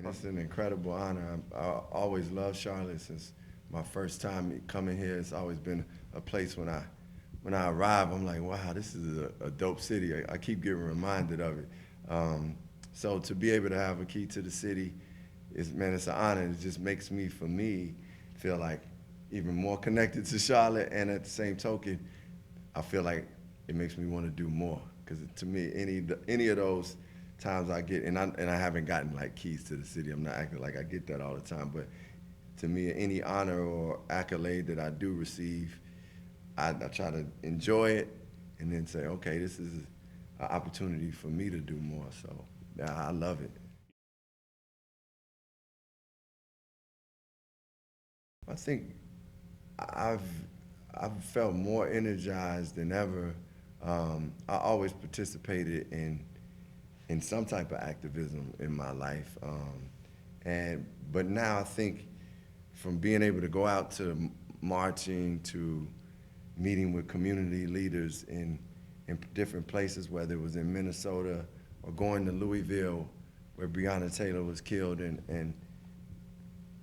mean, it's an incredible honor. I always loved Charlotte since my first time coming here. It's always been a place when I arrive, I'm like, wow, this is a dope city. I keep getting reminded of it. So to be able to have a key to the city is, man, it's an honor. It just makes me, for me, feel like even more connected to Charlotte. And at the same token, I feel like it makes me want to do more. Because to me, any of those times I get, and I haven't gotten like keys to the city. I'm not acting like I get that all the time, but to me, any honor or accolade that I do receive, I try to enjoy it and then say, okay, this is an opportunity for me to do more. So yeah, I love it. I think I've I've felt more energized than ever. I always participated in some type of activism in my life, and but now I think from being able to go out to marching to meeting with community leaders in different places, whether it was in Minnesota or going to Louisville, where Breonna Taylor was killed, and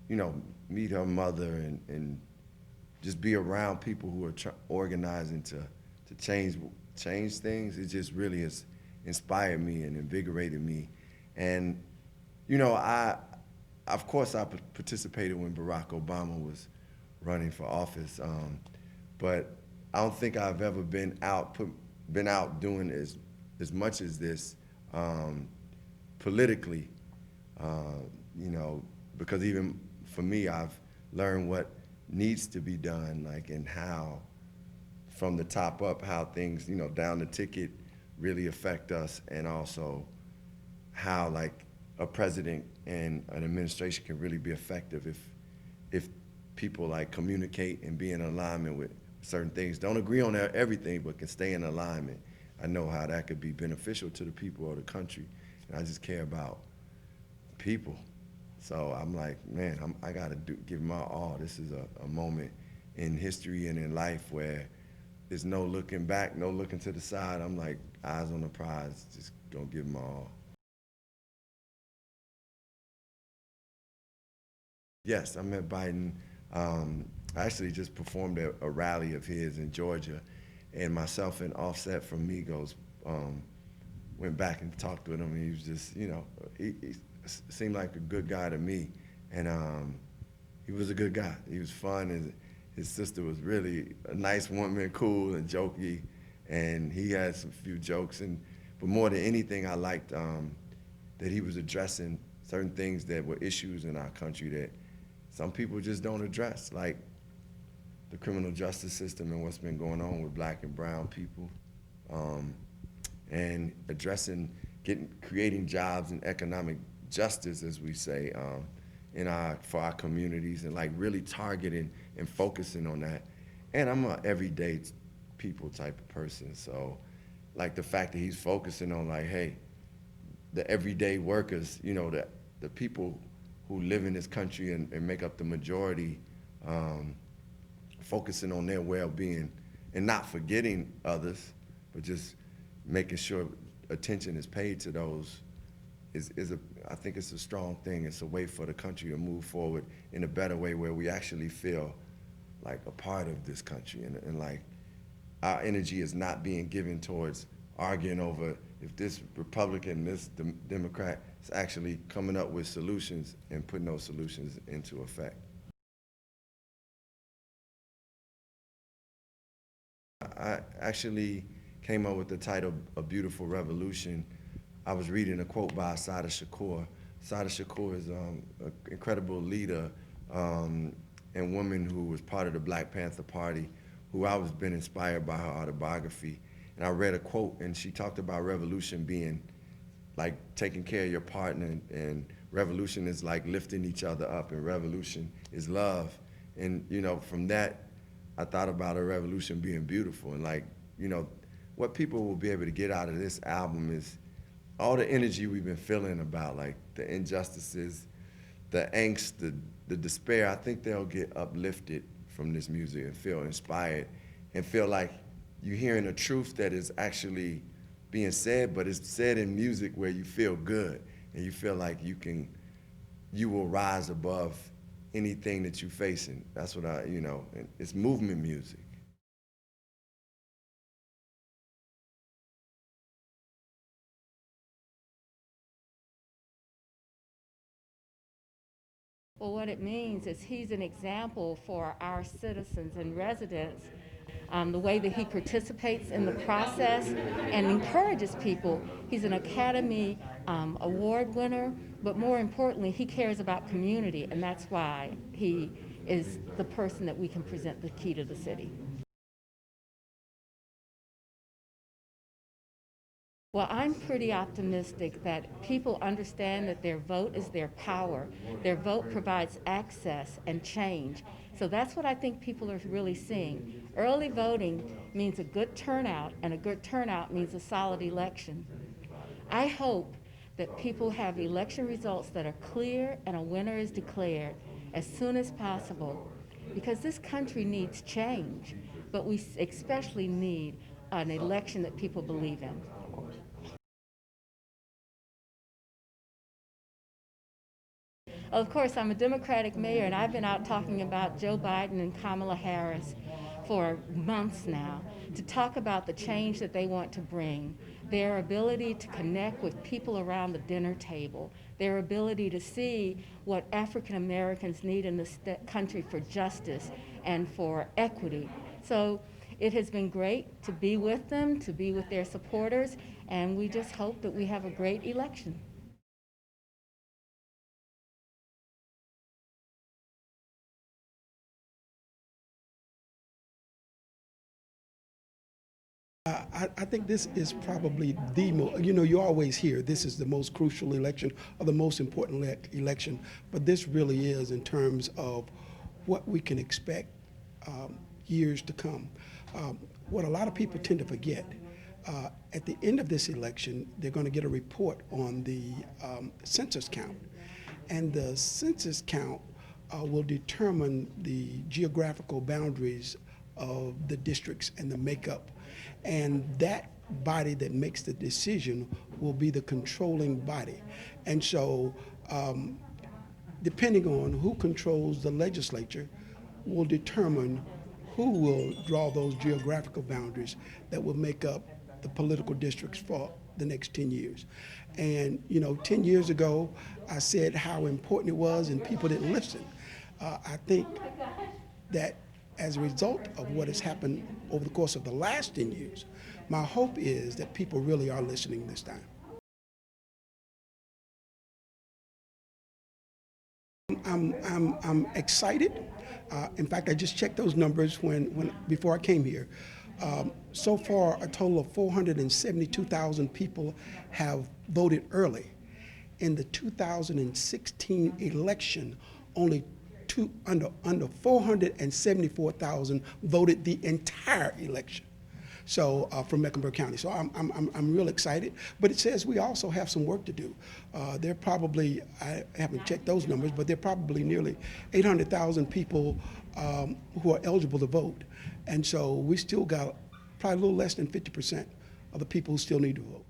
you know, meet her mother and just be around people who are organizing to change things. It just really has inspired me and invigorated me. And you know, of course I participated when Barack Obama was running for office, but I don't think I've ever been out doing as much as this politically. Uh, you know, because even for me, I've learned what needs to be done, like, and how from the top up, how things, you know, down the ticket really affect us, and also how like a president and an administration can really be effective if people like communicate and be in alignment with certain things. Don't agree on everything, but can stay in alignment. I know how that could be beneficial to the people of the country, and I just care about people. So I'm like, man, I got to give my all. This is a moment in history and in life where there's no looking back, no looking to the side. I'm like, eyes on the prize, just gonna give my all. Yes, I met Biden. I actually just performed a rally of his in Georgia, and myself and Offset from Migos went back and talked with him. And he was just, you know, he seemed like a good guy to me, and he was a good guy. He was fun, and his sister was really a nice woman, cool and jokey, and he had some few jokes. And but more than anything, I liked that he was addressing certain things that were issues in our country that some people just don't address, like the criminal justice system and what's been going on with black and brown people, um, and addressing, creating jobs and economic justice, as we say, for our communities, and like really targeting and focusing on that. And I'm a everyday people type of person, so like the fact that he's focusing on like, hey, the everyday workers, you know, the people who live in this country and make up the majority, um, focusing on their well-being and not forgetting others, but just making sure attention is paid to those I think it's a strong thing. It's a way for the country to move forward in a better way where we actually feel like a part of this country, and like our energy is not being given towards arguing over if this Republican, this Democrat is actually coming up with solutions and putting those solutions into effect. I actually came up with the title "A Beautiful Revolution." I was reading a quote by Sada Shakur. Sada Shakur is an incredible leader and woman who was part of the Black Panther Party, who I was been inspired by her autobiography. And I read a quote, and she talked about revolution being like taking care of your partner, and revolution is like lifting each other up, and revolution is love. And you know, from that, I thought about a revolution being beautiful, and like, you know, what people will be able to get out of this album is all the energy we've been feeling about like the injustices, the angst, the despair. I think they'll get uplifted from this music and feel inspired and feel like you're hearing a truth that is actually being said, but it's said in music where you feel good and you feel like you can you will rise above anything that you're facing. That's what it's movement music. Well, what it means is he's an example for our citizens and residents, the way that he participates in the process and encourages people. He's an Academy Award winner, but more importantly, he cares about community, and that's why he is the person that we can present the key to the city. Well, I'm pretty optimistic that people understand that their vote is their power. Their vote provides access and change. So that's what I think people are really seeing. Early voting means a good turnout, and a good turnout means a solid election. I hope that people have election results that are clear and a winner is declared as soon as possible, because this country needs change, but we especially need an election that people believe in. Of course, I'm a Democratic mayor, and I've been out talking about Joe Biden and Kamala Harris for months now to talk about the change that they want to bring, their ability to connect with people around the dinner table, their ability to see what African Americans need in this country for justice and for equity. So it has been great to be with them, to be with their supporters, and we just hope that we have a great election. I think this is probably the most, you always hear this is the most crucial election or the most important election, but this really is in terms of what we can expect years to come. What a lot of people tend to forget, at the end of this election, they're going to get a report on the census count. And the census count will determine the geographical boundaries of the districts and the makeup. And that body that makes the decision will be the controlling body. And so, depending on who controls the legislature, will determine who will draw those geographical boundaries that will make up the political districts for the next 10 years. And 10 years ago, I said how important it was and people didn't listen. I think that as a result of what has happened over the course of the last 10 years, my hope is that people really are listening this time. I'm excited. In fact, I just checked those numbers before I came here. So far, a total of 472,000 people have voted early. In the 2016 election, only under 474,000 voted the entire election. So from Mecklenburg County. So I'm real excited, but it says we also have some work to do. There are probably, I haven't checked those numbers, but there are probably nearly 800,000 people who are eligible to vote. And so we still got probably a little less than 50% of the people who still need to vote.